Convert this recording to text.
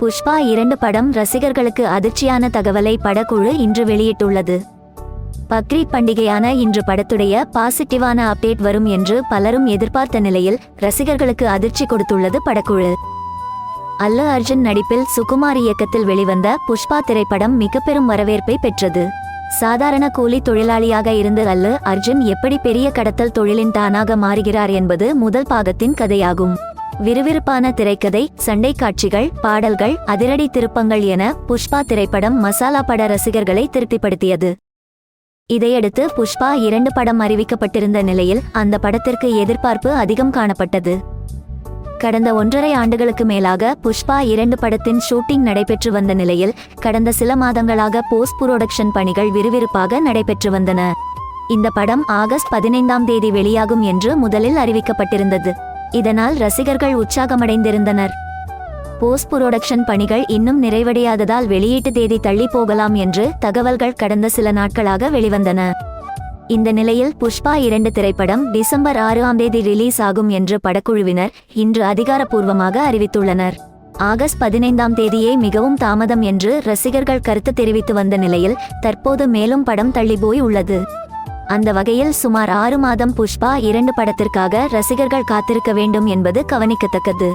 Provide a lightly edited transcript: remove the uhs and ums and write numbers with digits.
புஷ்பா 2 படம் ரசிகர்களுக்கு அதிர்ச்சியான தகவலை படக்குழு இன்று வெளியிட்டுள்ளது. பக்ரீத் பண்டிகையான இன்று படத்துடைய பாசிட்டிவான அப்டேட் வரும் என்று பலரும் எதிர்பார்த்த நிலையில் ரசிகர்களுக்கு அதிர்ச்சி கொடுத்துள்ளது படக்குழு. அல்லு அர்ஜுன் நடிப்பில் சுகுமார் இயக்கத்தில் வெளிவந்த புஷ்பா திரைப்படம் மிக பெரும் வரவேற்பை பெற்றது. சாதாரண கூலி தொழிலாளியாக இருந்து அல்லு அர்ஜுன் எப்படி பெரிய கடத்தல் தொழிலின் தானாக மாறுகிறார் என்பது முதல் பாகத்தின் கதையாகும். விறுவிறுப்பான திரைக்கதை, சண்டை காட்சிகள், பாடல்கள், அதிரடி திருப்பங்கள் என புஷ்பா திரைப்படம் மசாலா பட ரசிகர்களை திருப்திப்படுத்தியது. இதையடுத்து புஷ்பா 2 படம் அறிவிக்கப்பட்டிருந்த நிலையில் அந்த படத்திற்கு எதிர்பார்ப்பு அதிகம் காணப்பட்டது. கடந்த 1.5 ஆண்டுகளுக்கு மேலாக புஷ்பா 2 படத்தின் ஷூட்டிங் நடைபெற்று வந்த நிலையில் கடந்த சில மாதங்களாக போஸ்ட் புரோடக்ஷன் பணிகள் விறுவிறுப்பாக நடைபெற்று வந்தன. இந்த படம் ஆகஸ்ட் 15ஆம் தேதி வெளியாகும் என்று முதலில் அறிவிக்கப்பட்டிருந்தது. இதனால் ரசிகர்கள் உற்சாகமடைந்திருந்தனர். போஸ்ட் புரோடக்ஷன் பணிகள் இன்னும் நிறைவடையாததால் வெளியீட்டு தேதி தள்ளி போகலாம் என்று தகவல்கள் கடந்த சில நாட்களாக வெளிவந்தன. இந்த நிலையில் புஷ்பா 2 திரைப்படம் டிசம்பர் 6ஆம் தேதி ரிலீஸ் ஆகும் என்று படக்குழுவினர் இன்று அதிகாரப்பூர்வமாக அறிவித்துள்ளனர். ஆகஸ்ட் 15ஆம் தேதியே மிகவும் தாமதம் என்று ரசிகர்கள் கருத்து தெரிவித்து வந்த நிலையில் தற்போது மேலும் படம் தள்ளி போய் உள்ளது. அந்த வகையில் சுமார் 6 மாதம் புஷ்பா 2 படத்திற்காக ரசிகர்கள் காத்திருக்க வேண்டும் என்பது கவனிக்கத்தக்கது.